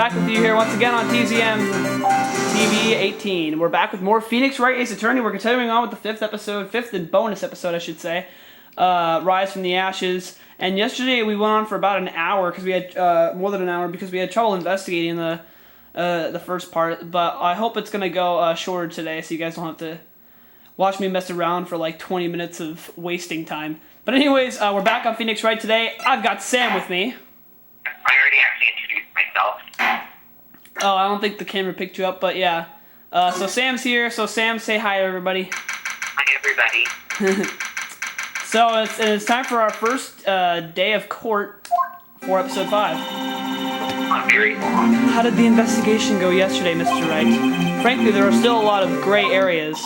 back with you here once again on TZM TV 18. We're back with more Phoenix Wright Ace Attorney. We're continuing on with the fifth and bonus episode, I should say. Rise from the Ashes. And yesterday we went on for about an hour, because we had more than an hour, because we had trouble investigating the first part. But I hope it's going to go shorter today, so you guys don't have to watch me mess around for like 20 minutes of wasting time. But anyways, we're back on Phoenix Wright today. I've got Sam with me. I already actually introduced myself. Oh, I don't think the camera picked you up, but yeah. So Sam's here. So Sam, say hi to everybody. Hi, everybody. So it's time for our first day of court for episode 5. Not very long. How did the investigation go yesterday, Mr. Wright? Frankly, there are still a lot of gray areas.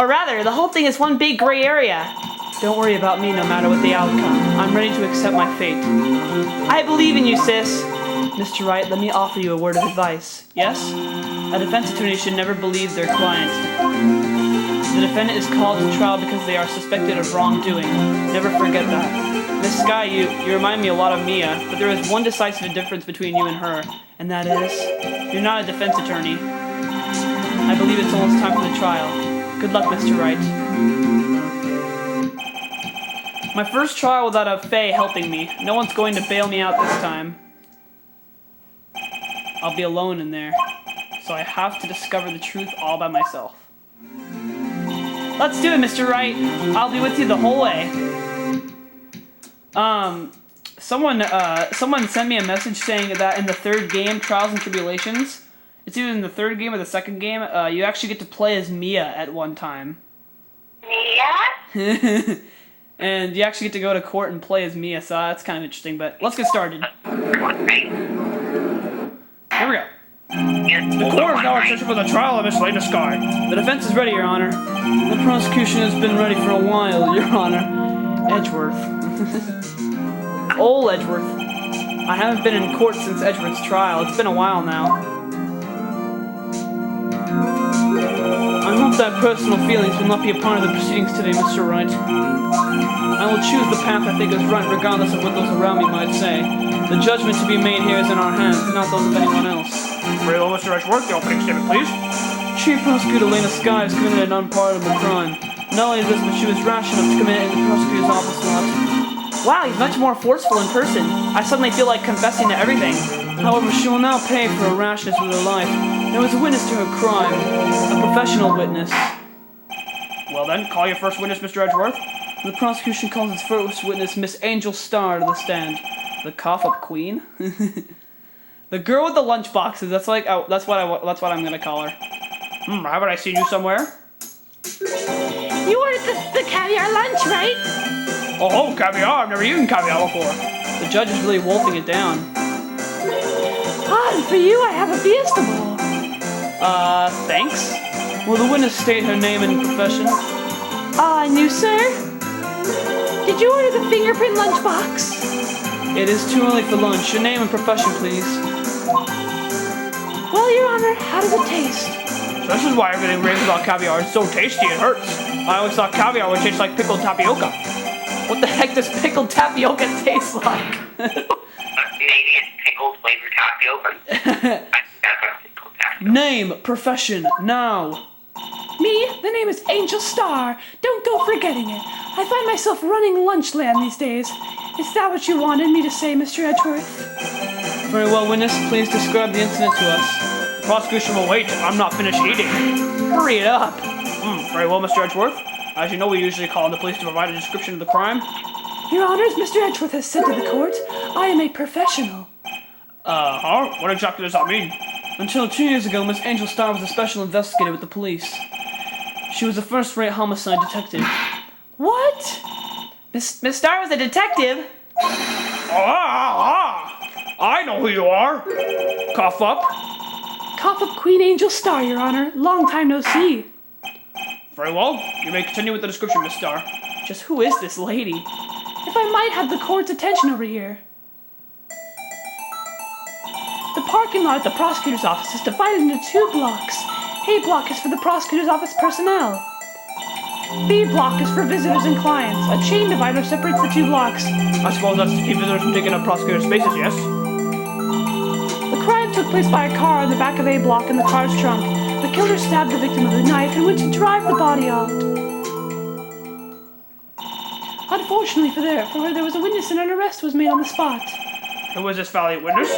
Or rather, the whole thing is one big gray area. Don't worry about me no matter what the outcome. I'm ready to accept my fate. I believe in you, sis. Mr. Wright, let me offer you a word of advice. Yes? A defense attorney should never believe their client. The defendant is called to trial because they are suspected of wrongdoing. Never forget that. Miss Sky, you remind me a lot of Mia, but there is one decisive difference between you and her, and that is, you're not a defense attorney. I believe it's almost time for the trial. Good luck, Mr. Wright. My first trial without a Fae helping me. No one's going to bail me out this time. I'll be alone in there, so I have to discover the truth all by myself. Let's do it, Mr. Wright. I'll be with you the whole way. Someone sent me a message saying that in the third game, Trials and Tribulations, it's either in the third game or the second game, you actually get to play as Mia at one time. Mia? And you actually get to go to court and play as Mia, so that's kind of interesting, but let's get started. Here we go. The court is now in session for the trial of Miss Lena Sky. The defense is ready, Your Honor. The prosecution has been ready for a while, Your Honor. Edgeworth. Old Edgeworth. I haven't been in court since Edgeworth's trial. It's been a while now. I hope that personal feelings will not be a part of the proceedings today, Mr. Wright. I will choose the path I think is right, regardless of what those around me might say. The judgment to be made here is in our hands, not those of anyone else. Very well, Mr. Edgeworth, the opening statement, please. Chief Prosecutor Lena Sky has committed an unpardonable crime. Not only this, but she was rash enough to commit it in the prosecutor's office lot. Wow, he's much more forceful in person. I suddenly feel like confessing to everything. However, she will now pay for her rashness with her life. There was a witness to her crime. A professional witness. Well then, call your first witness, Mr. Edgeworth. The prosecution calls its first witness Miss Angel Starr to the stand. The cough-up queen? The girl with the lunch boxes. That's like that's what I'm gonna call her. Haven't I seen you somewhere? You ordered the caviar lunch, right? Oh, caviar! I've never eaten caviar before. The judge is really wolfing it down. And for you, I have a Fiesta Bowl. Thanks. Will the witness state her name and profession? And you, sir? Did you order the fingerprint lunchbox? It is too early for lunch. Your name and profession, please. Well, Your Honor, how does it taste? So this is why everything raves about caviar. It's so tasty, it hurts. I always thought caviar would taste like pickled tapioca. What the heck does pickled tapioca taste like? Maybe it's pickled flavored tapioca. Name, profession, now. Me? The name is Angel Starr. Don't go forgetting it. I find myself running Lunchland these days. Is that what you wanted me to say, Mr. Edgeworth? Very well, witness. Please describe the incident to us. The prosecution will wait. I'm not finished eating. Hurry it up. Very well, Mr. Edgeworth. As you know, we usually call on the police to provide a description of the crime. Your Honors, Mr. Edgeworth has said to the court, I am a professional. What exactly does that mean? Until 2 years ago, Miss Angel Starr was a special investigator with the police. She was a first-rate homicide detective. What? Miss Starr was a detective? I know who you are. Cough up. Cough up Queen Angel Starr, Your Honor. Long time no see. Very well. You may continue with the description, Miss Starr. Just who is this lady? If I might have the court's attention over here. The parking lot at the prosecutor's office is divided into 2 blocks. A block is for the prosecutor's office personnel. B block is for visitors and clients. A chain divider separates the 2 blocks. I suppose that's to keep visitors from taking up prosecutor spaces, yes? The crime took took place by a car in the back of A block in the car's trunk. The killer stabbed the victim with a knife and went to drive the body off. Unfortunately for her, there was a witness and an arrest was made on the spot. Who was this valiant witness?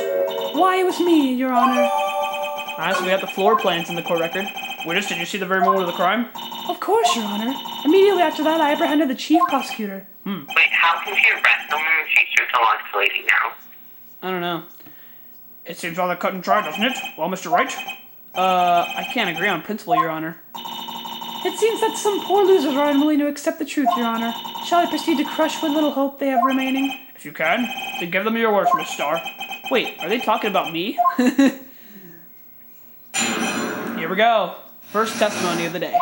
Why, it was me, Your Honor. Alright, so we have the floor plans in the court record. Witness, did you see the very moment of the crime? Of course, Your Honor. Immediately after that, I apprehended the chief prosecutor. Wait, how can she arrest someone if she's just a law lady now? I don't know. It seems rather cut and dry, doesn't it? Well, Mr. Wright? I can't agree on principle, Your Honor. It seems that some poor losers are unwilling to accept the truth, Your Honor. Shall I proceed to crush what little hope they have remaining? If you can, then give them your words, Miss Starr. Wait, are they talking about me? Here we go. First testimony of the day.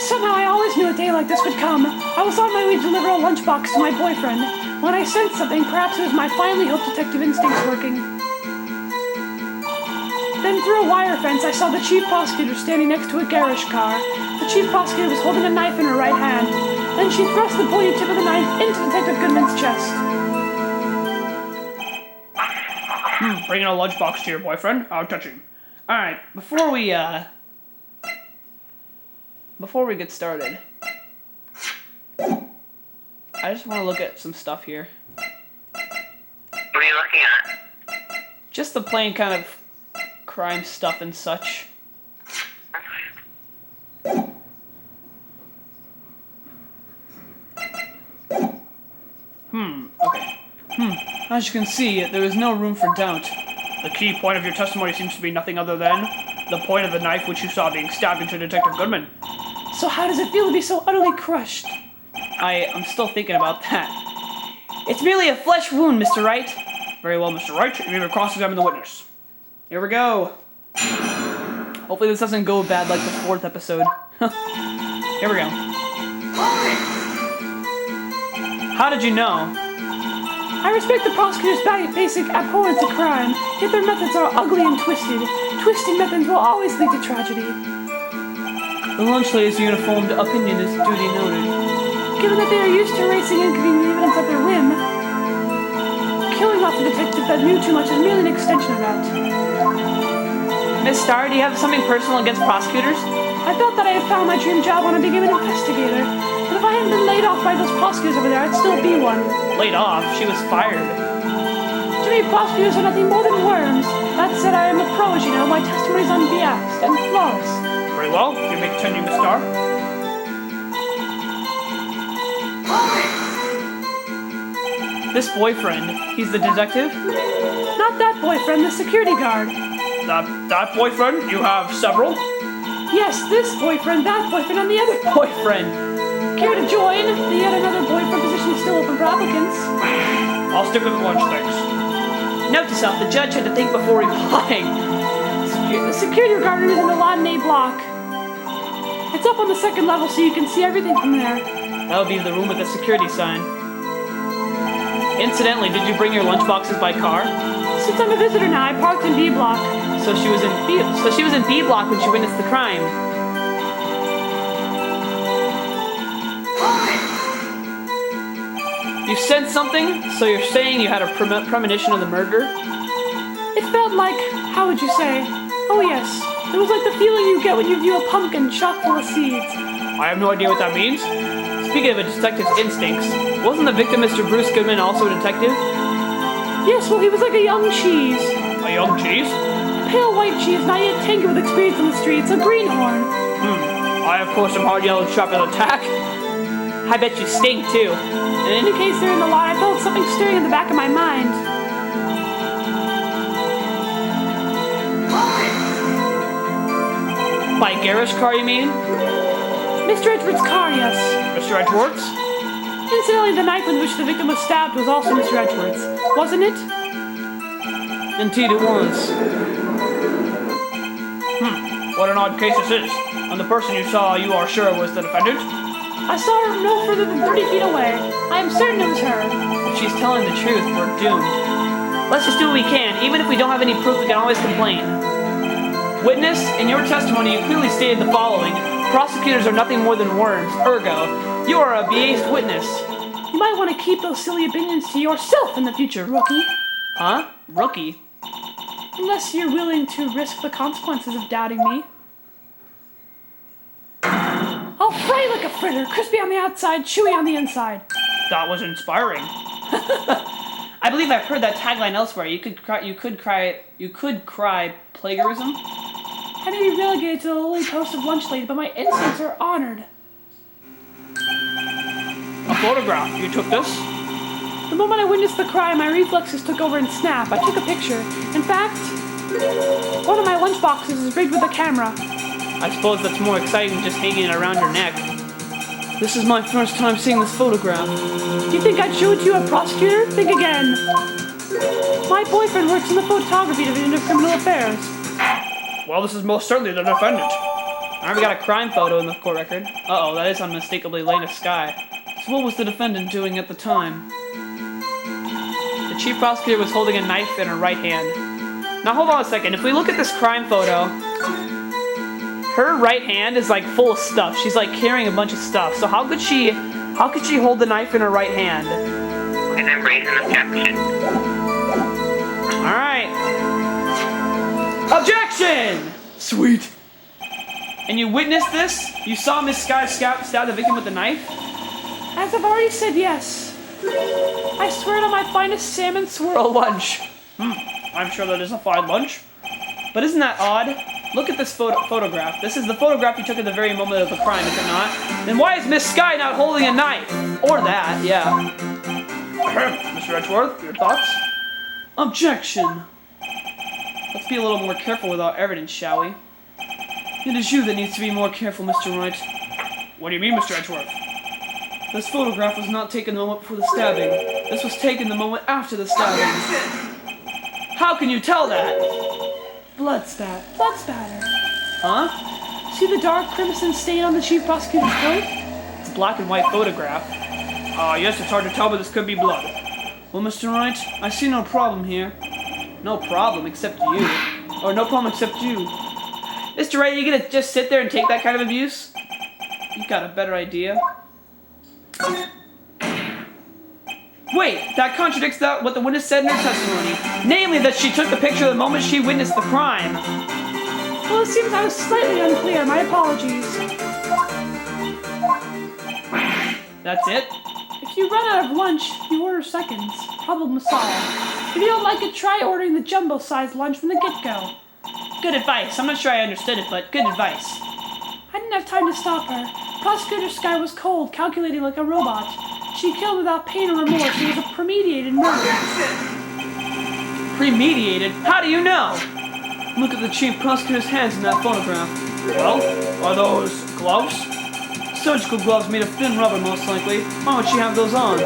Somehow I always knew a day like this would come. I was on my way to deliver a lunchbox to my boyfriend. When I sensed something, perhaps it was my finely hoped detective instincts working. Then through a wire fence, I saw the chief prosecutor standing next to a garish car. The chief prosecutor was holding a knife in her right hand. Then she thrust the pointy tip of the knife into Detective Goodman's chest. Bringing a lunchbox to your boyfriend? How touching. Alright, before we get started, I just want to look at some stuff here. What are you looking at? Just the plain kind of crime stuff and such. Okay. As you can see, there is no room for doubt. The key point of your testimony seems to be nothing other than the point of the knife which you saw being stabbed into Detective Goodman. So how does it feel to be so utterly crushed? I'm still thinking about that. It's merely a flesh wound, Mr. Wright. Very well, Mr. Wright. You may cross-examine the witness. Here we go. Hopefully this doesn't go bad like the 4th episode. Here we go. How did you know? I respect the prosecutor's basic abhorrence of crime, yet their methods are ugly and twisted. Twisted methods will always lead to tragedy. The lunch lady's uniformed opinion is duly noted. Given that they are used to erasing inconvenient evidence at their whim, killing off a detective that knew too much is merely an extension of that. Miss Starr, do you have something personal against prosecutors? I thought that I had found my dream job when I became an investigator, but if I hadn't been laid off by those prosecutors over there, I'd still be one. Laid off? She was fired. To me, prosecutors are nothing more than worms. That said, I am a pro, as you know. My testimony is unbiased and flawless. Very well. You may continue, Miss Starr. This boyfriend, he's the detective? Not that boyfriend, the security guard. That boyfriend? You have several? Yes, this boyfriend, that boyfriend, and the other Boyfriend. Care to join? The yet another boyfriend position is still open for applicants. I'll stick with lunch, thanks. Note to self, the judge had to think before replying. The security guard room is in the Latin A block. It's up on the 2nd level, so you can see everything from there. That would be the room with the security sign. Incidentally, did you bring your lunchboxes by car? Since I'm a visitor now, I parked in B block. So she was in B block when she witnessed the crime. You sensed something? So you're saying you had a premonition of the murder? It felt like, how would you say? Oh yes, it was like the feeling you get when you view a pumpkin chock full of seeds. I have no idea what that means. Speaking of a detective's instincts, wasn't the victim Mr. Bruce Goodman also a detective? Yes, well he was like a young cheese. A young cheese? Pale white cheese, not yet tangled with experience on the streets, a greenhorn. I, of course, am hard yellow sharp as a tack. I bet you stink too. In any case, there in the lot, I felt something stirring in the back of my mind. By garish car, you mean? Mr. Edwards' car, yes. Mr. Edwards? Incidentally, the knife with which the victim was stabbed was also Mr. Edwards, wasn't it? Indeed it was. What an odd case this is. And the person you saw, you are sure was the defendant? I saw her no further than 30 feet away. I am certain it was her. If she's telling the truth, we're doomed. Let's just do what we can. Even if we don't have any proof, we can always complain. Witness, in your testimony, you clearly stated the following. Prosecutors are nothing more than worms. Ergo, you are a biased witness. You might want to keep those silly opinions to yourself in the future, rookie. Huh? Rookie? Unless you're willing to risk the consequences of doubting me. I'll fry like a fritter, crispy on the outside, chewy on the inside. That was inspiring. I believe I've heard that tagline elsewhere. You could cry plagiarism. I may be relegated to the lowly post of lunch lady, but my instincts are honored. A photograph. You took this? The moment I witnessed the cry, my reflexes took over and snap. I took a picture. In fact, one of my lunch boxes is rigged with a camera. I suppose that's more exciting than just hanging it around your neck. This is my first time seeing this photograph. Do you think I'd show it to you, a prosecutor? Think again. My boyfriend works in the photography division of criminal affairs. Well, this is most certainly the defendant. Alright, we got a crime photo in the court record. Uh-oh, that is unmistakably Lena Sky. So what was the defendant doing at the time? The chief prosecutor was holding a knife in her right hand. Now hold on a second. If we look at this crime photo, her right hand is like full of stuff. She's like carrying a bunch of stuff. So how could she hold the knife in her right hand? And then raise an objection. Alright. Objection! Sweet. And you witnessed this? You saw Miss Sky stab the victim with the knife? As I've already said, yes. I swear it on my finest salmon swirl lunch. I'm sure that is a fine lunch. But isn't that odd? Look at this photograph. This is the photograph you took at the very moment of the crime, is it not? Then why is Miss Sky not holding a knife? Or that, yeah. Mr. Edgeworth, your thoughts? Objection. Let's be a little more careful with our evidence, shall we? It is you that needs to be more careful, Mr. Wright. What do you mean, Mr. Edgeworth? This photograph was not taken the moment before the stabbing. This was taken the moment after the stabbing. How can you tell that? Blood spatter. Huh? See the dark crimson stain on the chief prosecutor's coat? It's a black and white photograph. Yes, it's hard to tell, but this could be blood. Well, Mr. Wright, I see no problem here. No problem except you. Or no problem except you. Mr. Wright, you gonna just sit there and take that kind of abuse? You got a better idea. Wait, that contradicts what the witness said in her testimony. Namely, that she took the picture the moment she witnessed the crime. Well, it seems I was slightly unclear. My apologies. That's it? If you run out of lunch, you order seconds. Problem solved. If you don't like it, try ordering the jumbo-sized lunch from the get-go. Good advice. I'm not sure I understood it, but good advice. I didn't have time to stop her. Prosecutor Sky was cold, calculating like a robot. She killed without pain or remorse. It was a premeditated murder. Premeditated? How do you know? Look at the chief prosecutor's hands in that photograph. Well, are those gloves? Surgical gloves made of thin rubber, most likely. Why would she have those on?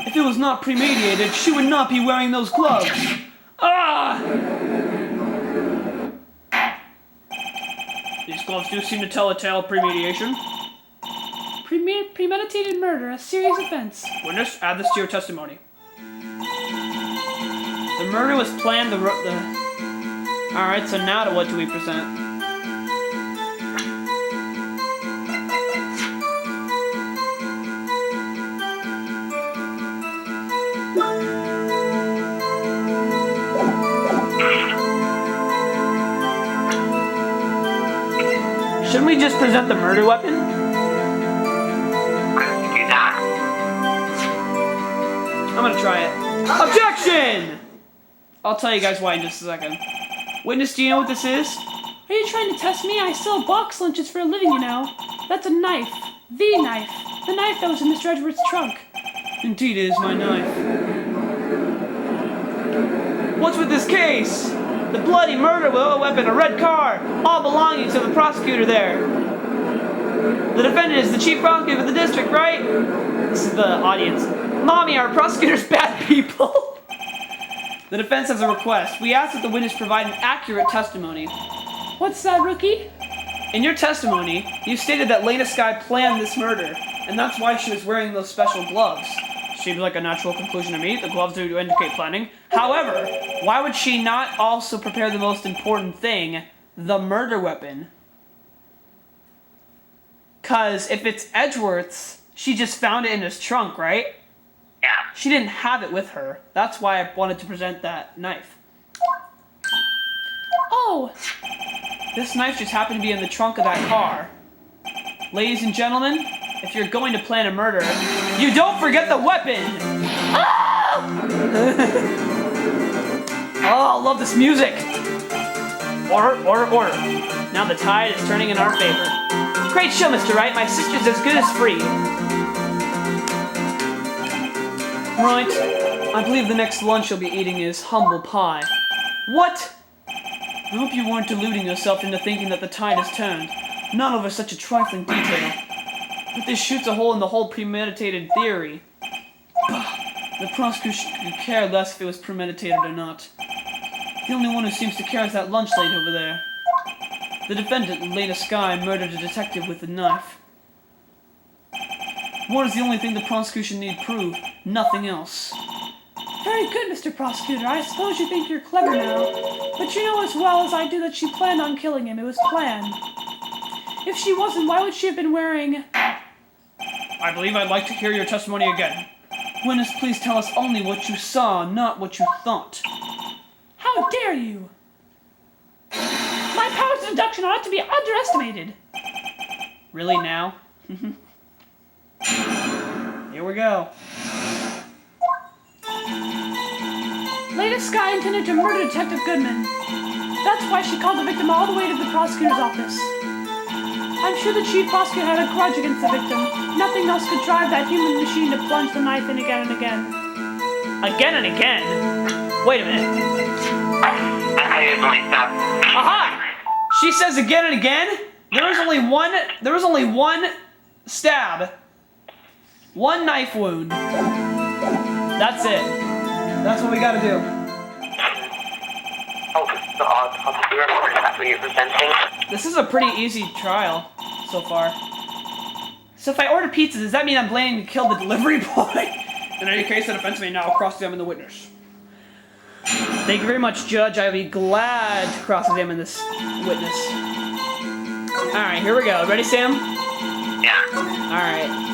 If it was not premeditated, she would not be wearing those gloves. Ah! These gloves do seem to tell a tale of premeditation. Premeditated murder, a serious offense. Witness, add this to your testimony. The murder was planned. Alright, so now what do we present? Shouldn't we just present the murder weapon? Do that. I'm gonna try it. Objection! I'll tell you guys why in just a second. Witness, do you know what this is? Are you trying to test me? I sell box lunches for a living, you know. That's a knife. The knife. The knife that was in Mr. Edgeworth's trunk. Indeed, it is my knife. What's with this case? The bloody murder with a weapon, a red car, all belonging to the prosecutor there. The defendant is the chief prosecutor of the district, right? This is the audience. Mommy, our prosecutors bad people. The defense has a request. We ask that the witness provide an accurate testimony. What's that, rookie? In your testimony, you stated that Lena Sky planned this murder, and that's why she was wearing those special gloves. Seems like a natural conclusion to me. The gloves do indicate planning. However, why would she not also prepare the most important thing, the murder weapon? Because if it's Edgeworth's, she just found it in his trunk, right? Yeah. She didn't have it with her. That's why I wanted to present that knife. Oh, This knife just happened to be in the trunk of that car. Ladies and gentlemen, if you're going to plan a murder, you don't forget the weapon! Oh, I love this music! Order, order, order. Now the tide is turning in our favor. Great show, Mr. Wright. My sister's as good as free. Right. I believe the next lunch you'll be eating is humble pie. What? I hope you weren't deluding yourself into thinking that the tide has turned. Not over such a trifling detail. But this shoots a hole in the whole premeditated theory. The prosecution could care less if it was premeditated or not. The only one who seems to care is that lunch lady over there. The defendant, Lena Skye, murdered a detective with a knife. What is the only thing the prosecution need prove? Nothing else. very good, Mr. Prosecutor. I suppose you think you're clever now. But you know as well as I do that she planned on killing him. It was planned. If she wasn't, why would she have been wearing... I believe I'd like to hear your testimony again. Witness, please tell us only what you saw, not what you thought. How dare you? My powers of deduction are not to be underestimated. Really now? Here we go. Lena Skye intended to murder Detective Goodman. That's why she called the victim all the way to the prosecutor's office. I'm sure the chief prosecutor had a grudge against the victim. Nothing else could drive that human machine to plunge the knife in again and again. Again and again? Wait a minute. I usually stop. Aha! She says again and again? There was only one stab. One knife wound. That's it. That's what we gotta do. Oh, the autopsy report, that's what you're presenting? This is a pretty easy trial so far. So if I order pizza, does that mean I'm planning to kill the delivery boy? In any case, the defense may now cross-examine the witness. Thank you very much, Judge. I'd be glad to cross-examine this witness. Alright, here we go. Ready, Sam? Yeah. Alright.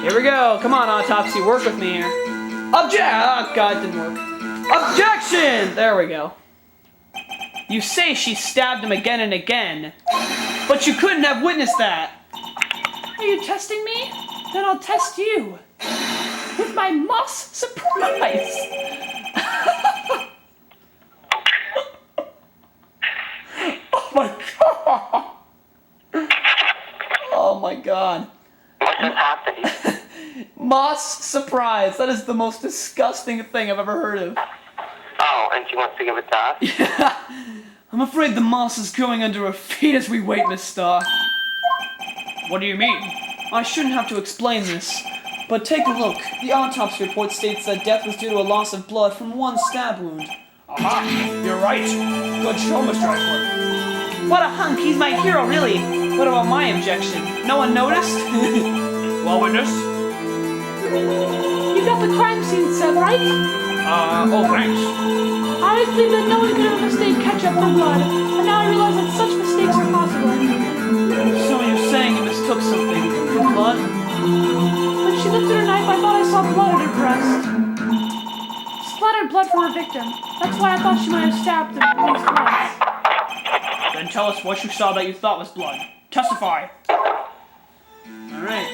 Here we go. Come on, autopsy. Work with me here. Oh, God, it didn't work. Objection! There we go. You say she stabbed him again and again, but you couldn't have witnessed that. Are you testing me? Then I'll test you. With my moss surprise. Oh my God. Oh my God. What just happened? Moss surprise. That is the most disgusting thing I've ever heard of. Oh, and she wants to give it to us? Yeah. I'm afraid the moss is growing under our feet as we wait, Miss Starr. What do you mean? I shouldn't have to explain this, but take a look. The autopsy report states that death was due to a loss of blood from one stab wound. Aha! You're right. Good show, Mr. Ashford. What a hunk! He's my hero, really. What about my objection? No one noticed? Well, witness? You got the crime scene set, right? Oh, thanks. I always believed that no one could ever mistake ketchup for blood, and now I realize that such mistakes are possible. So you're saying you mistook something for blood? When she lifted her knife, I thought I saw blood at her breast. Splattered blood from her victim. That's why I thought she might have stabbed him at least once. Then tell us what you saw that you thought was blood. Testify. Alright.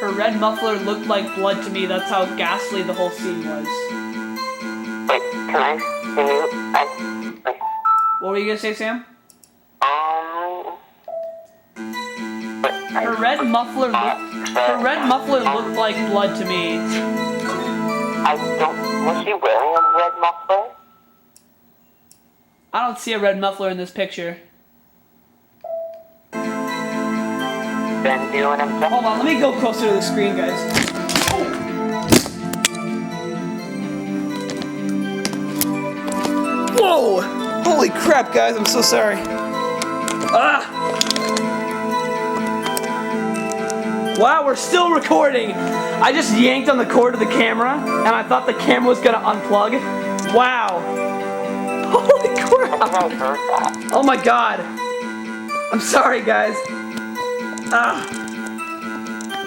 Her red muffler looked like blood to me. That's how ghastly the whole scene was. Wait, can you, wait. What were you gonna say, Sam? Wait, Her red muffler looked like blood to me. was she wearing a red muffler? I don't see a red muffler in this picture. Then do an objection. Hold on, let me go closer to the screen, guys. Whoa! Holy crap, guys, I'm so sorry. Ah! Wow, we're still recording. I just yanked on the cord of the camera, and I thought the camera was gonna unplug. Wow. Holy crap. I heard that. Oh my God. I'm sorry, guys.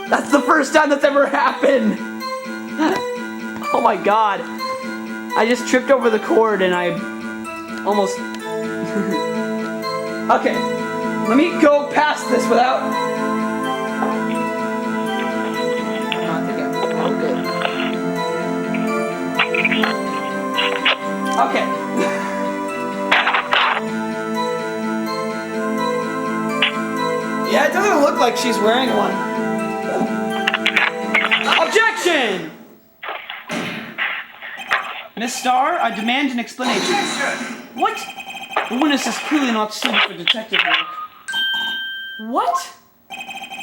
That's the first time that's ever happened. Oh my god. I just tripped over the cord and I almost... Okay, let me go past this without... I think I'm good. Okay. Yeah, it doesn't look like she's wearing one. Objection! Miss Starr, I demand an explanation. What? The witness is clearly not suited for detective work. What?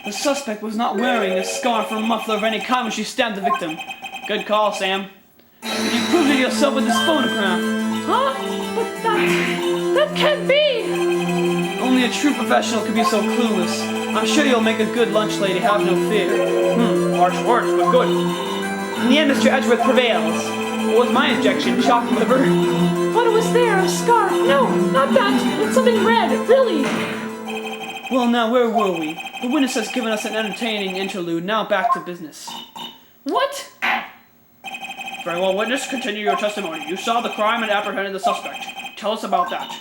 The suspect was not wearing a scarf or muffler of any kind when she stabbed the victim. Good call, Sam. You proved it yourself with this photograph. Huh? But that can't be! Only a true professional could be so clueless. I'm sure you'll make a good lunch lady, have no fear. Harsh words, but good. In the end, Mr. Edgeworth prevails. What was my objection? Chopped liver? But it was there, a scarf. No, not that. It's something red, really. Well, now, where were we? The witness has given us an entertaining interlude. Now back to business. What? Very well, witness, continue your testimony. You saw the crime and apprehended the suspect. Tell us about that.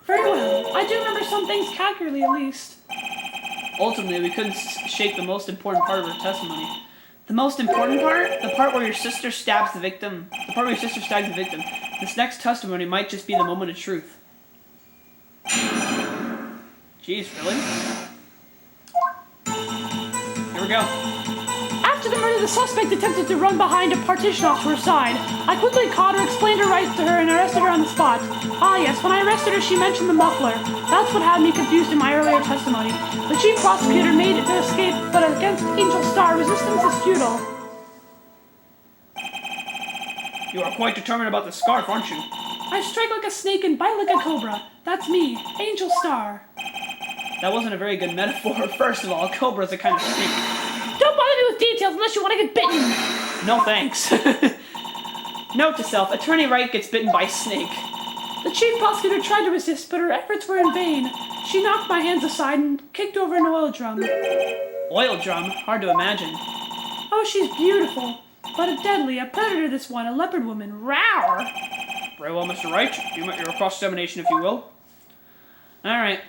Very well. I do remember some things calculately, at least. Ultimately, we couldn't shake the most important part of her testimony. The most important part? The part where your sister stabs the victim. The part where your sister stabs the victim. This next testimony might just be the moment of truth. Jeez, really? Here we go. After the murder, the suspect attempted to run behind a partition off to her side. I quickly caught her, explained her rights to her, and arrested her on the spot. Ah yes, when I arrested her, she mentioned the muffler. That's what had me confused in my earlier testimony. The chief prosecutor made it to escape, but against Angel Star, resistance is futile. You are quite determined about the scarf, aren't you? I strike like a snake and bite like a cobra. That's me, Angel Star. That wasn't a very good metaphor. First of all, a cobra's a kind of snake. Don't bother me with details unless you want to get bitten. No thanks. Note to self, Attorney Wright gets bitten by snake. The chief prosecutor tried to resist, but her efforts were in vain. She knocked my hands aside and kicked over an oil drum. Oil drum? Hard to imagine. Oh, she's beautiful. But a deadly, a predator this one, a leopard woman. Rawr! Very well, Mr. Wright. You met your cross-examination, if you will. Alright.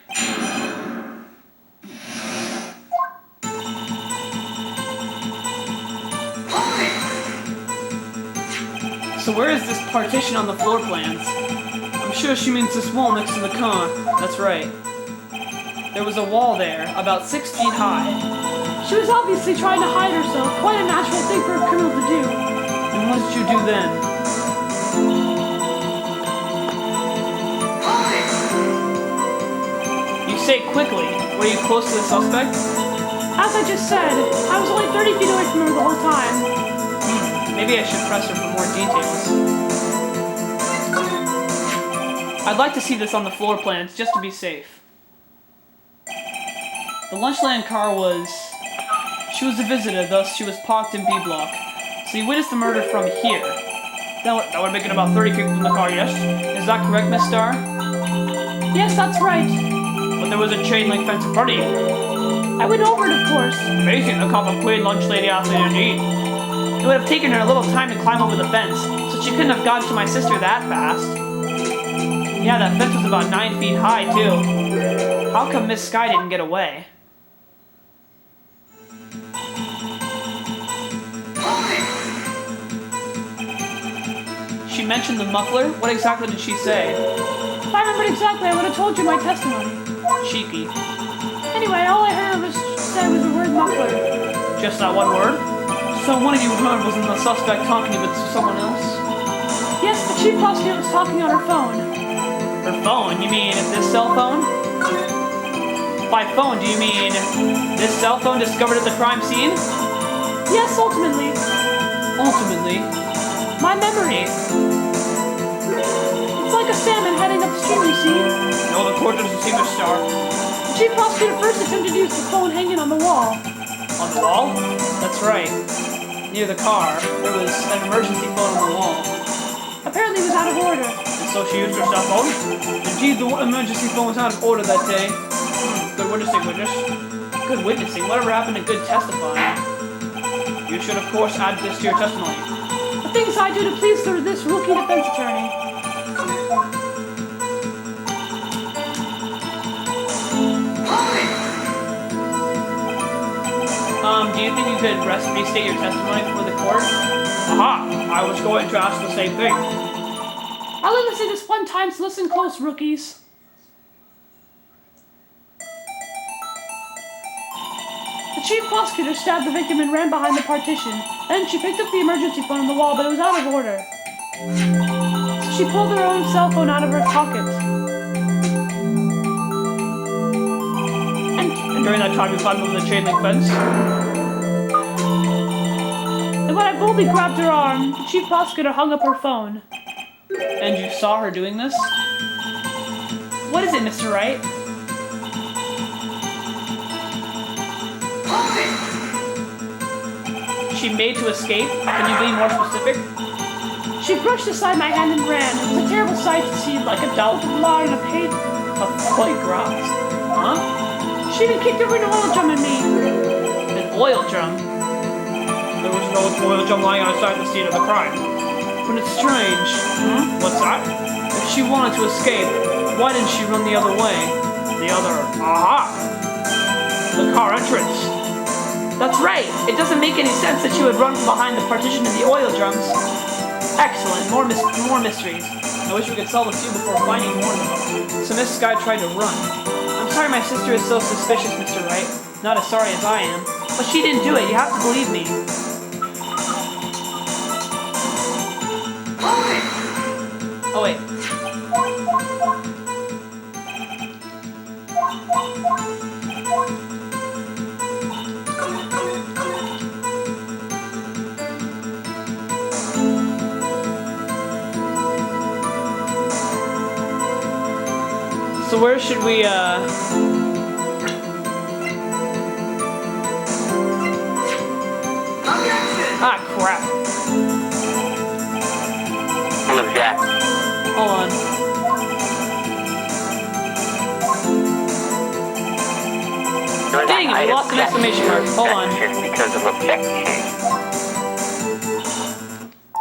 So where is this partition on the floor plans? I'm sure she means this wall next to the car. That's right. There was a wall there, about 6 feet high. She was obviously trying to hide herself, quite a natural thing for a criminal to do. And what did you do then? You say quickly. Were you close to the suspect? As I just said, I was only 30 feet away from her the whole time. Maybe I should press her for more details. I'd like to see this on the floor plans, just to be safe. The Lunchland car was... She was a visitor, thus she was parked in B block. So you witnessed the murder from here. That would make it about 30 feet from the car, yes? Is that correct, Miss Starr? Yes, that's right. But there was a chain link fence in front of you. I went over it, of course. Amazing, the cop a queen lunch lady athlete indeed. It would have taken her a little time to climb over the fence, so she couldn't have gotten to my sister that fast. Yeah, that fence was about 9 feet high, too. How come Miss Sky didn't get away? She mentioned the muffler? What exactly did she say? If I remembered exactly, I would have told you my testimony. Cheeky. Anyway, all I heard was said was the word muffler. Just that one word? So one of you heard wasn't the suspect talking to someone else? Yes, the chief prosecutor was talking on her phone. Her phone? You mean this cell phone? By phone, do you mean this cell phone discovered at the crime scene? Yes, ultimately. Ultimately? My memory. It's like a salmon heading upstream, you see. No, the court doesn't see Miss Starr. The chief prosecutor first attempted to use the phone hanging on the wall. On the wall? That's right. Near the car, there was an emergency phone on the wall. A Apparently it was out of order. And so she used her cell phone? Indeed, the emergency phone was out of order that day. Good witnessing, witness. Good witnessing? Whatever happened to good testifying? You should, of course, add this to your testimony. The things I do to please this rookie defense attorney. Do you think you could restate your testimony for the court? Aha! I was going to ask the same thing. I'll only say this one time, so listen close, rookies. The chief prosecutor stabbed the victim and ran behind the partition. Then she picked up the emergency phone on the wall, but it was out of order. So she pulled her own cell phone out of her pocket. And during that time, you climbed over the chain link fence? And when I boldly grabbed her arm, the chief prosecutor hung up her phone. And you saw her doing this? What is it, Mr. Wright? She made to escape? Can you be more specific? She brushed aside my hand and ran. It was a terrible sight to see, like a doll with blood and a playground. Huh? She even kicked over an oil drum at me. An oil drum? There was no oil drum lying outside the scene of the crime. But it's strange. What's that? If she wanted to escape, why didn't she run the other way? Aha! The car entrance. That's right. It doesn't make any sense that she would run from behind the partition of the oil drums. Excellent. More mysteries. I wish we could solve a few before finding more of them. So this guy tried to run. I'm sorry my sister is so suspicious, Mr. Wright. Not as sorry as I am. But she didn't do it. You have to believe me. Oh, wait. So where should we, Ah, crap. What's that? Hold on. Dang it, we lost an exclamation mark. Hold on. Because of objection.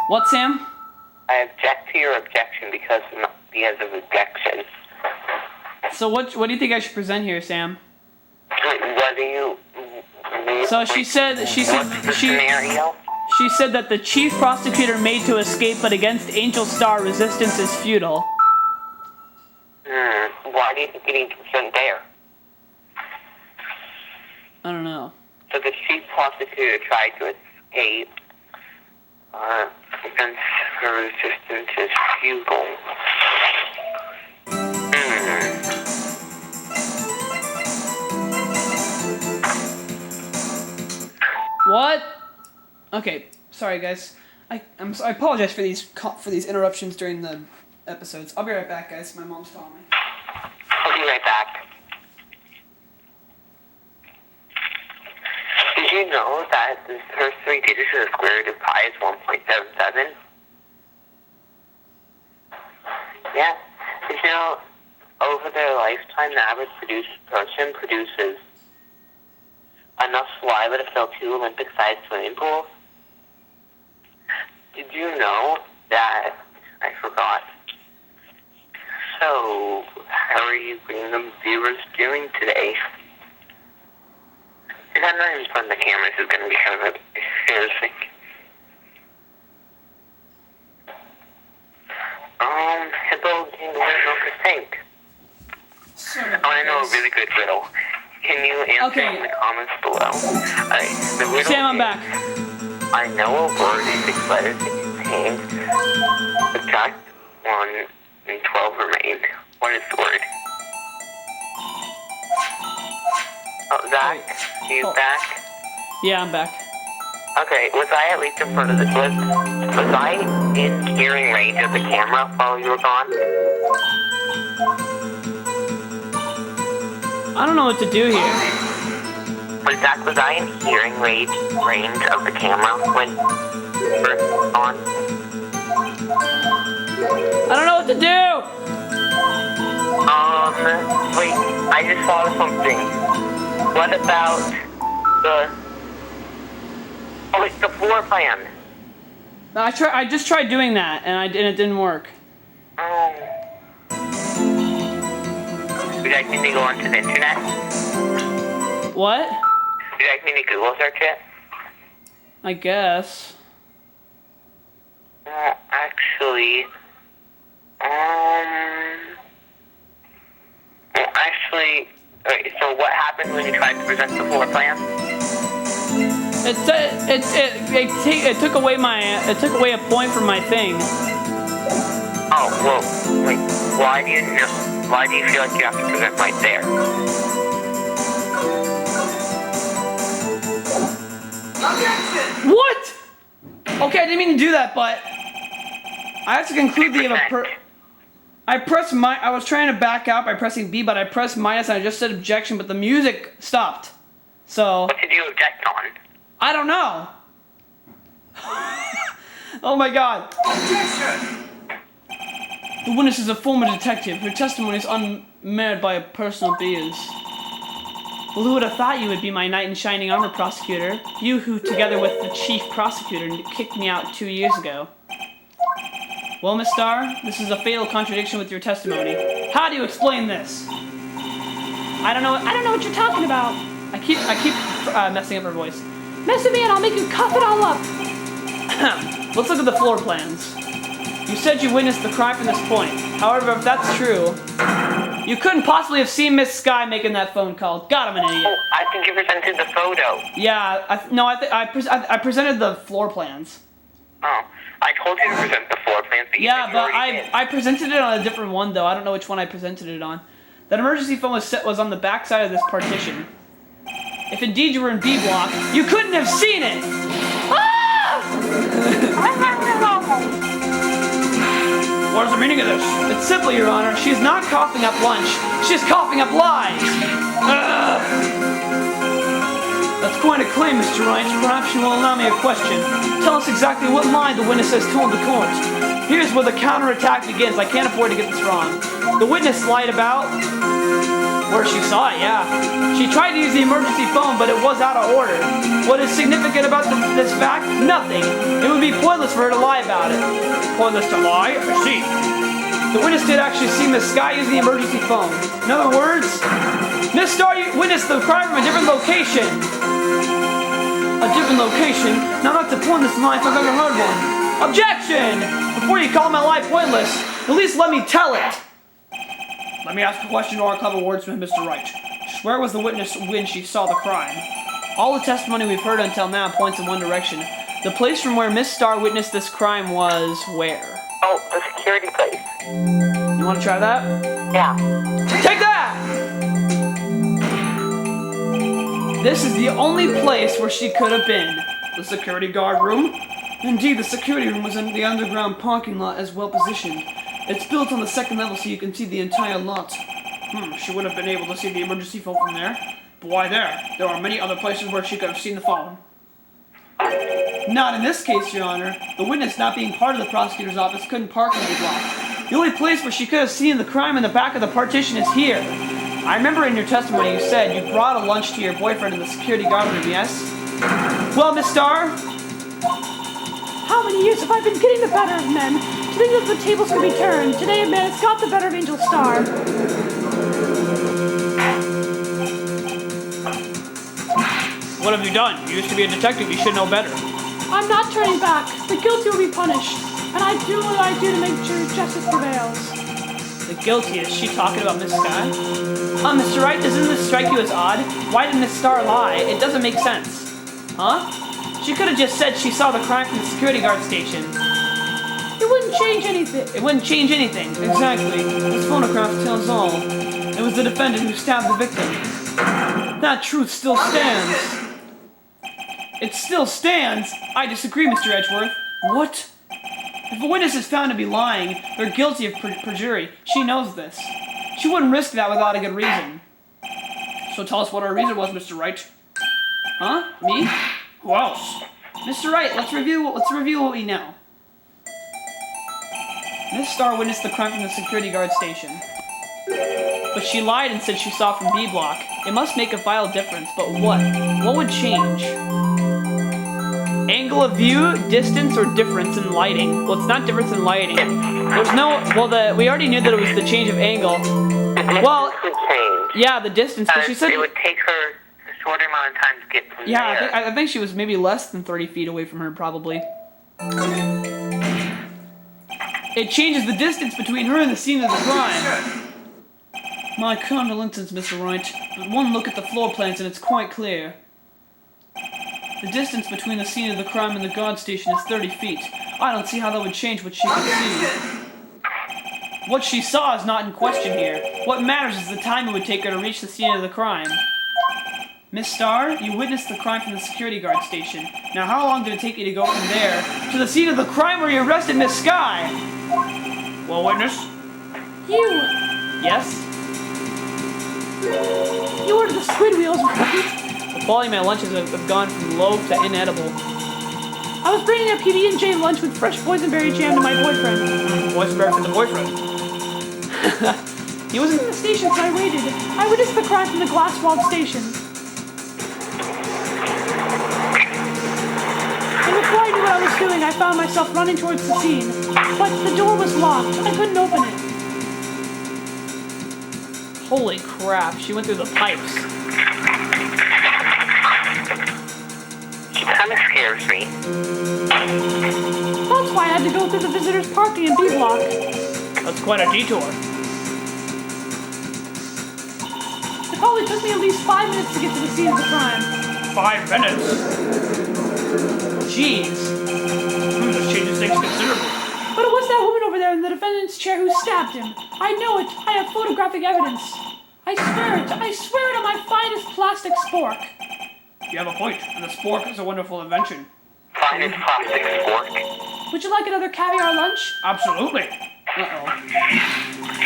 What, Sam? I object to your objection because of objection. So what do you think I should present here, Sam? What do you... So she said What's the scenario? she said that the chief prosecutor made to escape, but against Angel Star, resistance is futile. Why do you think you need consent there? I don't know. So the chief prosecutor tried to escape, against her resistance is futile. What? Okay, sorry guys. I apologize for these interruptions during the episodes. I'll be right back, guys. My mom's calling me. I'll be right back. Did you know that the first three digits of the square root of pi is 1.77? Yeah. Did you know over their lifetime, the average person produces enough saliva to fill 2 Olympic-sized swimming pools? Did you know that... I forgot. So, how are you Greenham viewers doing today? Is that not even fun? The cameras is going to be kind of embarrassing. Hippo can milk or sink. I know a really good riddle. Can you answer in the comments below? The riddle Sam, I'm back. I know a word in 6 letters that contains subtract 1 and 12 remain. What is the word? Oh, Zach, you back? Yeah, I'm back. Okay, was I at least in front of the was I in hearing range of the camera while you were gone? I don't know what to do here. But Zach, was I in hearing range of the camera when you were on? I don't know what to do! Wait, I just thought of something. What about the floor plan? I just tried doing that, and it didn't work. Would you like me to go onto the internet? What? Would you like me to Google search it? I guess. Actually, wait, so what happened when you tried to present the floor plan? It took away a point from my thing. Oh, well, wait, why do you feel like you have to present right there? What? Okay, I didn't mean to do that, but I have to conclude I was trying to back out by pressing B, but I pressed minus and I just said objection, but the music stopped. So What did you object on? I don't know. Oh my god. The witness is a former detective. Her testimony is unmarred by personal bias. Well, who would have thought you would be my knight in shining armor, prosecutor? You who, together with the chief prosecutor, kicked me out 2 years ago. Well, Miss Starr, this is a fatal contradiction with your testimony. How do you explain this? I don't know what you're talking about. I keep messing up her voice. Mess with me and I'll make you cough it all up. Let's look at the floor plans. You said you witnessed the crime from this point. However, if that's true, you couldn't possibly have seen Miss Sky making that phone call. God, I'm an idiot. Oh, I think you presented the photo. Yeah, I presented the floor plans. Oh, I told you to present the floor plans, but Yeah, you but already did. I presented it on a different one though. I don't know which one I presented it on. That emergency phone was on the back side of this partition. If indeed you were in B block, you couldn't have seen it. Ah! What is the meaning of this? It's simple, Your Honor. She's not coughing up lunch. She's coughing up lies. Ugh. That's quite a claim, Mr. Wright. Perhaps you will allow me a question. Tell us exactly what lie the witness has told the court. Here's where the counterattack begins. I can't afford to get this wrong. The witness lied about where she saw it, yeah. She tried to use the emergency phone, but it was out of order. What is significant about this fact? Nothing. It would be pointless for her to lie about it. Pointless to lie? I see. The witness did actually see Miss Sky use the emergency phone. In other words, Miss Starr witnessed the crime from a different location. A different location? Now that's a pointless lie if I've ever heard one. Objection! Before you call my lie pointless, at least let me tell it. Let me ask a question or a clever wordsmith, Mr. Wright. Where was the witness when she saw the crime? All the testimony we've heard until now points in one direction. The place from where Miss Starr witnessed this crime was where? Oh, the security place. You want to try that? Yeah. Take that! This is the only place where she could have been. The security guard room? Indeed, the security room was in the underground parking lot as well positioned. It's built on the second level so you can see the entire lot. She wouldn't have been able to see the emergency phone from there. But why there? There are many other places where she could have seen the phone. Not in this case, Your Honor. The witness, not being part of the prosecutor's office, couldn't park in the block. The only place where she could have seen the crime in the back of the partition is here. I remember in your testimony you said you brought a lunch to your boyfriend in the security guard room, yes? Well, Miss Starr? How many years have I been getting the better of men? To think that the tables can be turned. Today a man has got the better of Angel Star. What have you done? You used to be a detective. You should know better. I'm not turning back. The guilty will be punished. And I do what I do to make sure justice prevails. The guilty? Is she talking about Miss Sky? Mr. Wright, doesn't this strike you as odd? Why did Miss Starr lie? It doesn't make sense. Huh? She could have just said she saw the crime from the security guard station. It wouldn't change anything. It wouldn't change anything. Exactly. This photograph tells all. It was the defendant who stabbed the victim. That truth still stands. It still stands? I disagree, Mr. Edgeworth. What? If a witness is found to be lying, they're guilty of perjury. She knows this. She wouldn't risk that without a good reason. So tell us what our reason was, Mr. Wright. Huh? Me? Who else? Mr. Wright, let's review what we know. Miss Star witnessed the crime from the security guard station. But she lied and said she saw from B block. It must make a vital difference, but what? What would change? Angle of view, distance, or difference in lighting? Well, it's not difference in lighting. There's no... Well, we already knew that it was the change of angle. Well, Would change. yeah, the distance, but she said... It would take her a shorter amount of time to get from Yeah, there. I think she was maybe less than 30 feet away from her, probably. It changes the distance between her and the scene of the crime. My condolences, Mr. Wright. But one look at the floor plans and it's quite clear. The distance between the scene of the crime and the guard station is 30 feet. I don't see how that would change what she could see. What she saw is not in question here. What matters is the time it would take her to reach the scene of the crime. Miss Starr, you witnessed the crime from the security guard station. Now how long did it take you to go from there to the scene of the crime where you arrested Miss Sky? Well, witness? You! Yes? You ordered the squid wheels, right? The quality of my lunches have gone from low to inedible. I was bringing a PB&J lunch with fresh boysenberry jam to my boyfriend. Boysenberry for the boyfriend. He was in the station, so I waited. I witnessed the crime from the glass-walled station. And before I knew what I was doing, I found myself running towards the scene. But the door was locked. I couldn't open it. Holy crap, she went through the pipes. She kind of scares me. That's why I had to go through the visitors' parking in B block. That's quite a detour. It probably took me at least 5 minutes to get to the scene of the crime. 5 minutes? Jeez. This changes things considerably. But it was that woman over there in the defendant's chair who stabbed him. I know it. I have photographic evidence. I swear it. I swear it on my finest plastic spork. You have a point, and the spork is a wonderful invention. Finest plastic spork. Would you like another caviar lunch? Absolutely. Uh-oh.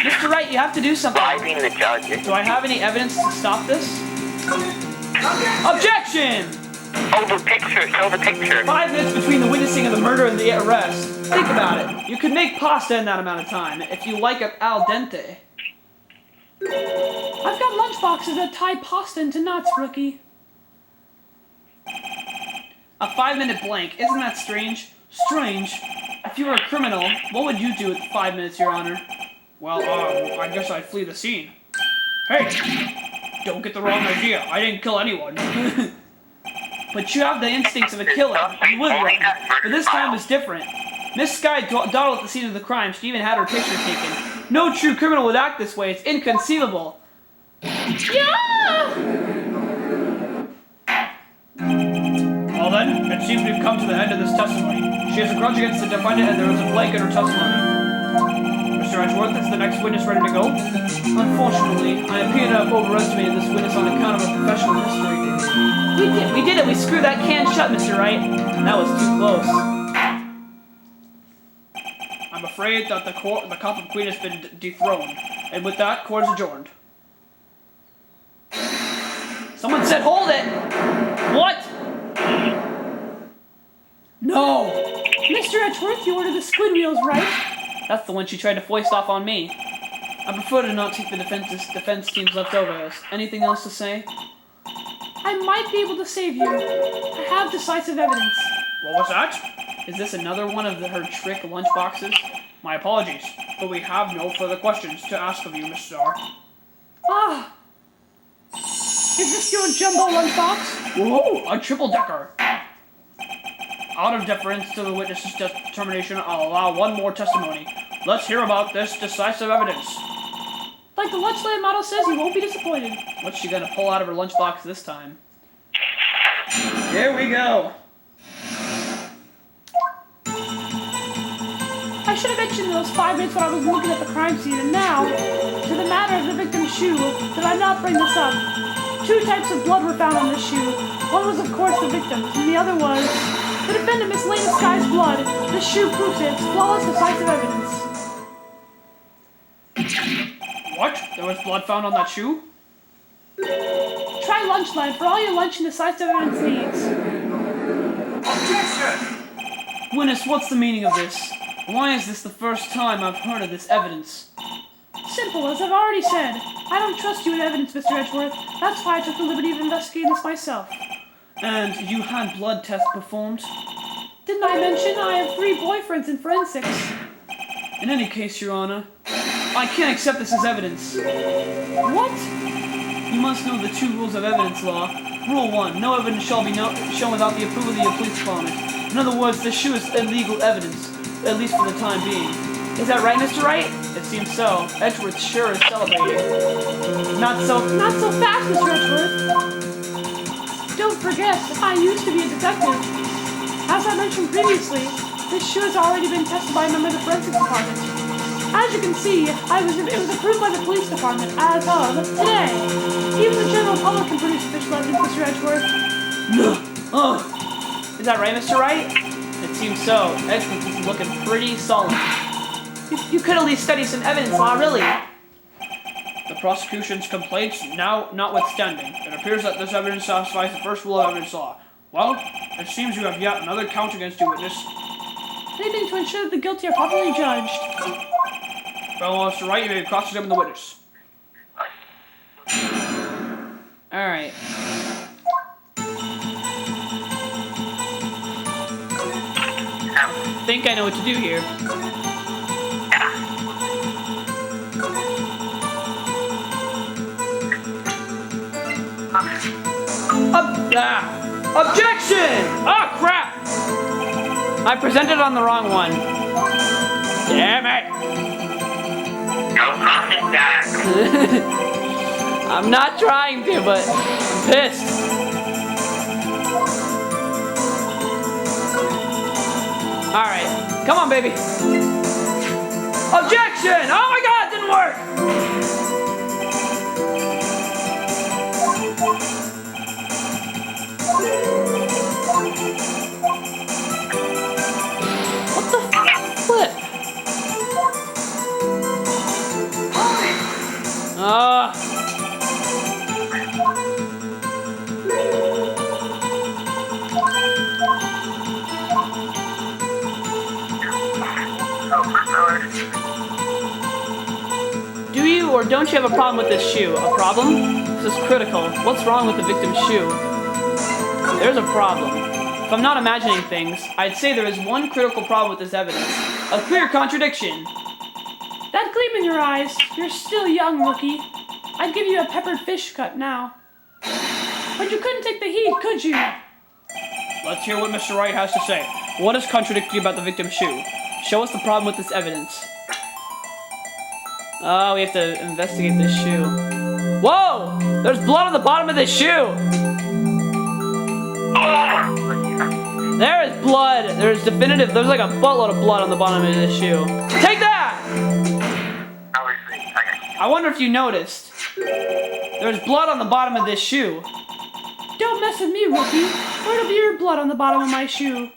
Mr. Wright, you have to do something. Why being the judge? Do I have any evidence to stop this? Objection! Oh, the picture. Show the picture. 5 minutes between the witnessing of the murder and the arrest. Think about it. You could make pasta in that amount of time, if you like it al dente. I've got lunch boxes that tie pasta into knots, rookie. A 5-minute blank. Isn't that strange? Strange. If you were a criminal, what would you do at 5 minutes, Your Honor? Well, I guess I'd flee the scene. Hey! Don't get the wrong idea. I didn't kill anyone. But you have the instincts of a killer. You would run. But this time was different. Miss Sky dawdled at the scene of the crime. She even had her picture taken. No true criminal would act this way. It's inconceivable. Yeah! Well then, it seems we've come to the end of this testimony. She has a grudge against the defendant and there was a blank in her testimony. Mr. Edgeworth, is the next witness ready to go? Unfortunately, I appear to have overestimated this witness on account of her professional history. We did it! We screwed that can shut, Mr. Wright. That was too close. I'm afraid that the Coffin Queen has been dethroned. And with that, court is adjourned. Someone said hold it! What? No! Mr. Edgeworth, you ordered the squid wheels, right? That's the one she tried to foist off on me. I prefer to not take the defense team's leftovers. Anything else to say? I might be able to save you. I have decisive evidence. What was that? Is this another one of her trick lunchboxes? My apologies, but we have no further questions to ask of you, Miss Starr. Ah! Is this your jumbo lunchbox? Whoa, a triple-decker! Out of deference to the witness's determination, I'll allow one more testimony. Let's hear about this decisive evidence. Like the Lunchland model says, you won't be disappointed. What's she gonna pull out of her lunchbox this time? Here we go. I should have mentioned those 5 minutes when I was looking at the crime scene, and now, to the matter of the victim's shoe, did I not bring this up? 2 types of blood were found on this shoe. One was, of course, the victim's, and the other was the defendant, Miss Lena Sky's blood. This shoe proves it. It's flawless, decisive evidence. What? There was blood found on that shoe? Try Lunchland for all your lunch and decisive evidence needs. Witness, what's the meaning of this? Why is this the first time I've heard of this evidence? Simple, as I've already said. I don't trust you with evidence, Mr. Edgeworth. That's why I took the liberty of investigating this myself. And you had blood tests performed? Didn't I mention I have 3 boyfriends in forensics? In any case, Your Honor, I can't accept this as evidence. What? You must know the 2 rules of evidence law. Rule 1, no evidence shall be shown without the approval of the police department. In other words, this shoe is illegal evidence, at least for the time being. Is that right, Mr. Wright? It seems so. Edgeworth sure is celebrating. Not so fast, Mr. Edgeworth. Don't forget, I used to be a detective. As I mentioned previously, this shoe has already been tested by a member of the forensics department. As you can see, it was approved by the police department as of today. Even the general public can produce official evidence, Mr. Edgeworth. Is that right, Mr. Wright? It seems so. Edgeworth is looking pretty solid. You could at least study some evidence law, really. The prosecution's complaints now notwithstanding, it appears that this evidence satisfies the first rule of evidence law. Well, it seems you have yet another count against you, witness. Anything to ensure that the guilty are properly judged. Fellow Mr. Wright, you may cross-examine the witness. Alright. I think I know what to do here. Objection! Oh, crap! I presented on the wrong one. Damn it! No crossing back. I'm not trying to, but I'm pissed. Alright, come on, baby. Objection! Oh my god, it didn't work! What the flip? Do you or don't you have a problem with this shoe? A problem? This is critical. What's wrong with the victim's shoe? There's a problem. If I'm not imagining things, I'd say there is one critical problem with this evidence. A clear contradiction. That gleam in your eyes, you're still young, rookie. I'd give you a peppered fish cut now. But you couldn't take the heat, could you? Let's hear what Mr. Wright has to say. What is contradictory about the victim's shoe? Show us the problem with this evidence. Oh, we have to investigate this shoe. Whoa! There's blood on the bottom of this shoe! There is blood! There's like a buttload of blood on the bottom of this shoe. Take that! I wonder if you noticed. There's blood on the bottom of this shoe. Don't mess with me, rookie. Where'll be your blood on the bottom of my shoe?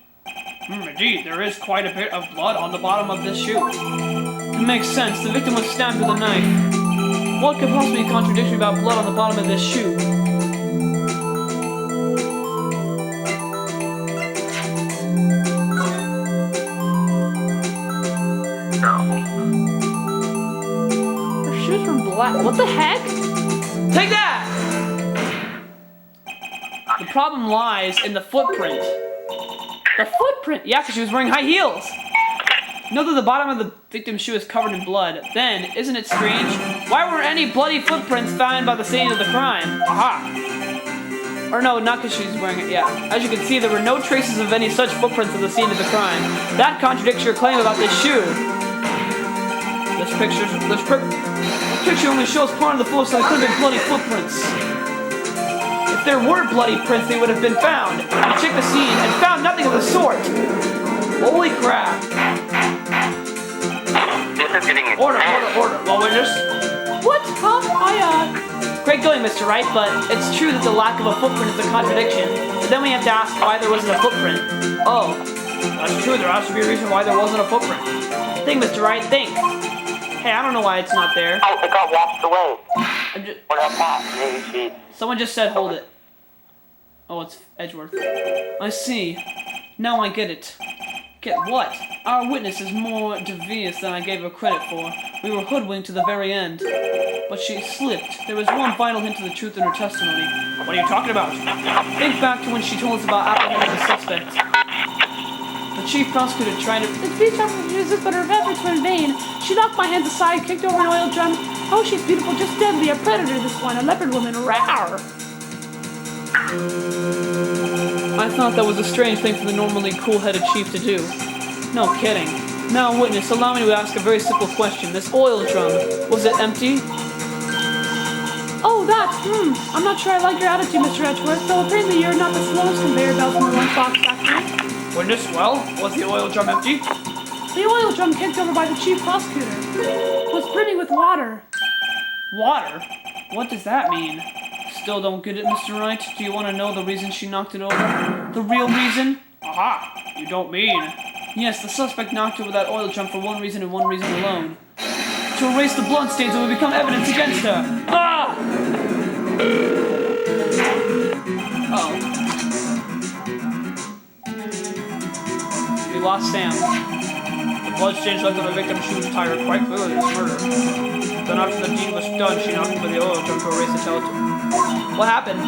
Indeed, there is quite a bit of blood on the bottom of this shoe. It makes sense. The victim was stabbed with a knife. What could possibly be contradictory about blood on the bottom of this shoe? Her shoes were black. What the heck? Take that! The problem lies in the footprint. The footprint? Yeah, because she was wearing high heels. Note that the bottom of the victim's shoe is covered in blood. Then, isn't it strange? Why weren't any bloody footprints found by the scene of the crime? Aha! Or no, not because she's wearing it, yeah. As you can see, there were no traces of any such footprints at the scene of the crime. That contradicts your claim about this shoe. This picture only shows part of the foot, so there could have been bloody footprints. If there were bloody prints, they would have been found. I checked the scene and found nothing of the sort. Holy crap. This is getting Order. Well, witness. What? Huh? Great going, Mr. Wright, but it's true that the lack of a footprint is a contradiction. But then we have to ask why there wasn't a footprint. Oh, That's true, there has to be a reason why there wasn't a footprint. think, Mr. Wright, think. Hey, I don't know why it's not there. Oh, it got washed away. I'm What about that? Maybe she... Someone just said hold it. Oh, it's Edgeworth. I see. Now I get it. Get what? Our witness is more devious than I gave her credit for. We were hoodwinked to the very end. But she slipped. There was one vital hint of the truth in her testimony. What are you talking about? Think back to when she told us about apprehending the suspect. The chief prosecutor tried to... The police officer resisted, but her efforts were in vain. She knocked my hands aside, kicked over an oil drum. Oh, she's beautiful, just deadly. A predator, this one. A leopard woman. Rawr! I thought that was a strange thing for the normally cool-headed chief to do. No kidding. Now, witness, allow me to ask a very simple question. This oil drum, was it empty? Oh, that. I'm not sure I like your attitude, Mr. Edgeworth, though apparently you're not the slowest conveyor belt in the lunchbox factory. Witness, well, was the oil drum empty? The oil drum kicked over by the chief prosecutor was brimming with water. Water? What does that mean? Still don't get it, Mr. Wright? Do you want to know the reason she knocked it over? The real reason? Aha! You don't mean... Yes, the suspect knocked over that oil drum for one reason and one reason alone. To erase the bloodstains that would become evidence against her! Ah! Oh. We lost Sam. The bloodstains left on the victim's shoes attire quite clearly as murder. Then after the deed was done, she knocked over the oil drum to erase the telltale. What happened?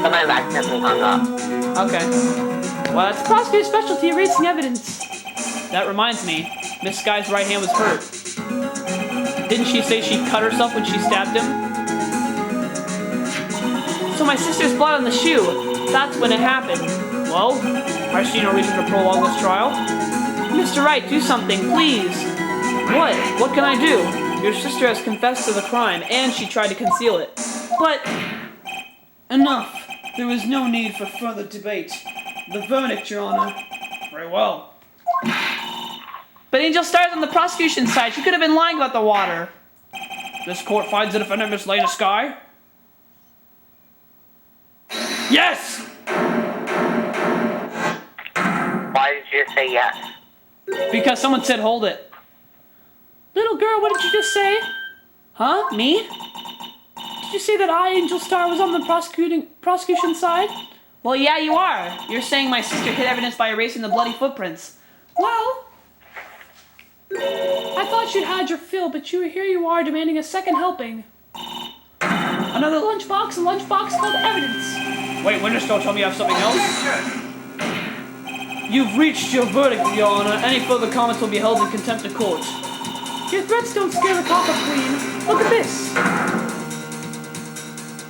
Somebody accidentally hung up. Okay. Well, The prosecutor's specialty, erasing evidence. that reminds me. Miss Sky's right hand was hurt. Didn't she say she cut herself when she stabbed him? So my sister's blood on the shoe. That's when it happened. Well, I see no reason to prolong this trial. Mr. Wright, do something, please. What? What can I do? Your sister has confessed to the crime, and she tried to conceal it. But... Enough. There is no need for further debate. The verdict, Your Honor. Very well. But Angel Star's on the prosecution side. She could have been lying about the water. This court finds the defendant Miss Lena Sky? Yes! Why did you say yes? Because someone said hold it. Little girl, what did you just say? Huh? Me? Did you say that I, Angel Star, was on the prosecution side? Well, yeah, you are. You're saying my sister hid evidence by erasing the bloody footprints. Well, I thought you'd had your fill, but here you are demanding a second helping. Another lunchbox, a lunchbox called evidence. Wait, witness, don't tell me you have something else? You've reached your verdict, Your Honor. Any further comments will be held in contempt of court. Your threats don't scare the cop up, Queen. Look at this.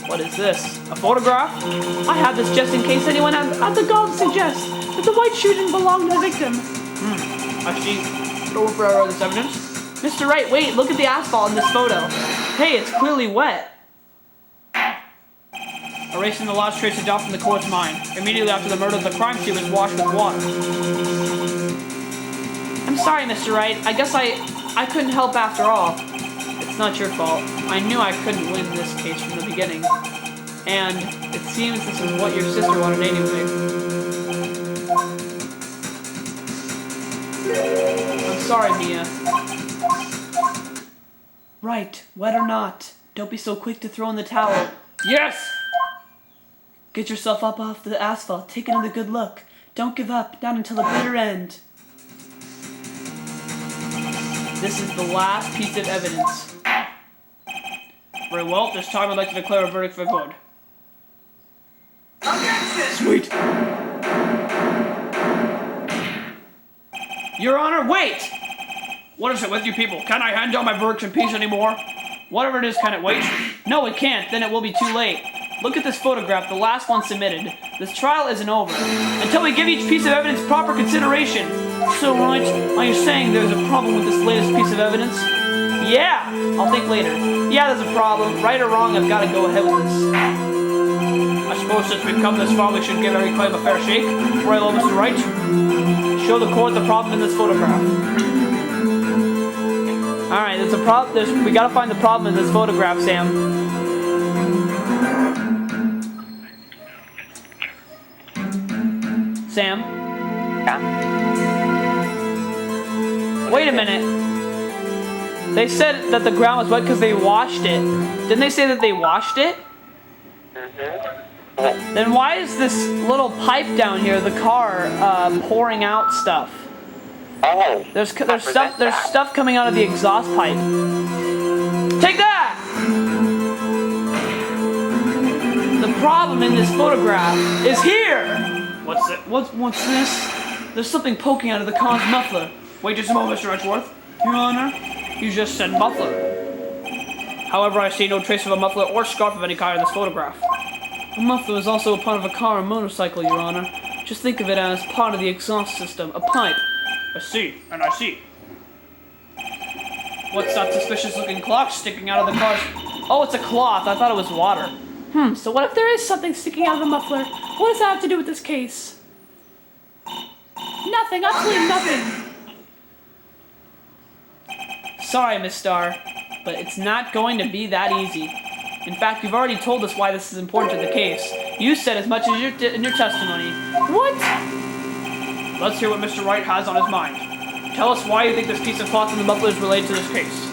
What is this? A photograph? I have this just in case anyone at the gog suggests that the white shoe didn't belong to the victim. I see. No for this evidence. Mr. Wright, wait, look at the asphalt in this photo. Hey, it's clearly wet. Erasing the last trace of doubt from the court's mind. Immediately after the murder, the crime scene was washed with water. I'm sorry, Mr. Wright. I guess I couldn't help after all. It's not your fault. I knew I couldn't win this case from the beginning. And it seems this is what your sister wanted anyway. I'm sorry, Mia. Right, wet or not. Don't be so quick to throw in the towel. Yes! Get yourself up off the asphalt. Take another good look. Don't give up, not until the bitter end. This is the last piece of evidence. Very well, this time I'd like to declare a verdict for good. Sweet. Your Honor, wait! What is it with you people? Can't I hand down my verdict in peace anymore? Whatever it is, can it wait? No, it can't. Then it will be too late. Look at this photograph, the last one submitted. This trial isn't over until we give each piece of evidence proper consideration. So, Wright, are you saying there's a problem with this latest piece of evidence? Yeah! I'll think later. Yeah, there's a problem. Right or wrong, I've got to go ahead with this. I suppose since we've come this far, we should give every claim a fair shake. Right, well, Mr. Wright? Show the court the problem in this photograph. Alright, there's a problem. We gotta find the problem in this photograph, Sam. Sam? Yeah? Wait a minute. They said that the ground was wet because they washed it. Didn't they say that they washed it? Mm-hmm. Then why is this little pipe down here, the car, pouring out stuff? Oh. There's Represent that. stuff coming out of the exhaust pipe. Take that! The problem in this photograph is here. What's it? What's this? There's something poking out of the car's muffler. Wait just a moment, Mr. Edgeworth. Your Honor, You just said muffler. However, I see no trace of a muffler or scarf of any kind in this photograph. a muffler is also a part of a car or motorcycle, Your Honor. Just think of it as part of the exhaust system, a pipe. I see, and I see. What's that suspicious-looking clock sticking out of the car's... Oh, it's a cloth. I thought it was water. So what if there is something sticking out of the muffler? What does that have to do with this case? Nothing, absolutely nothing. Sorry, Miss Starr, but it's not going to be that easy. In fact, you've already told us why this is important to the case. You said as much as in your testimony. What? Let's hear what Mr. Wright has on his mind. Tell us why you think this piece of cloth in the muffler is related to this case.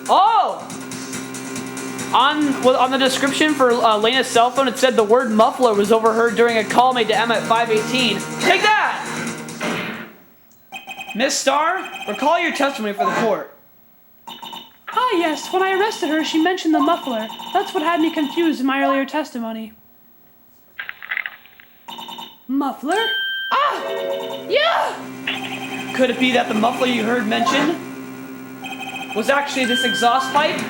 Oh! On the description for Lena's cell phone, it said the word muffler was overheard during a call made to Emma at 5:18. Take that! Miss Starr, recall your testimony for the court. Ah, yes, when I arrested her, she mentioned the muffler. That's what had me confused in my earlier testimony. Muffler? Ah! Yeah! Could it be that the muffler you heard mentioned was actually this exhaust pipe?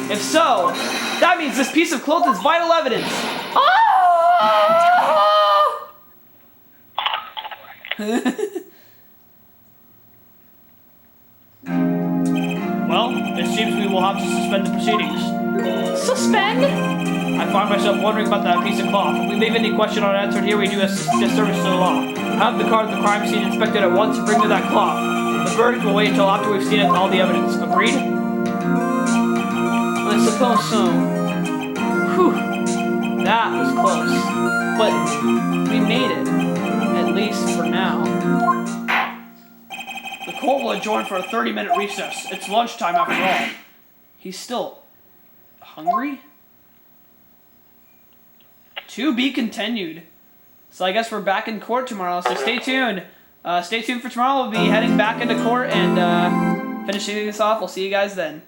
If so, that means this piece of cloth is vital evidence. Well, it seems we will have to suspend the proceedings. Suspend? I find myself wondering about that piece of cloth. If we leave any question unanswered here, we do a disservice to the law. Have the car at the crime scene inspected at once and bring me that cloth. The verdict will wait until after we've seen it and all the evidence. Agreed? I suppose so. Whew. That was close. But we made it. At least for now. The court will adjourn for a 30-minute recess. It's lunchtime after all. He's still hungry? To be continued. So I guess we're back in court tomorrow, so stay tuned. Stay tuned for tomorrow. We'll be heading back into court and finishing this off. We'll see you guys then.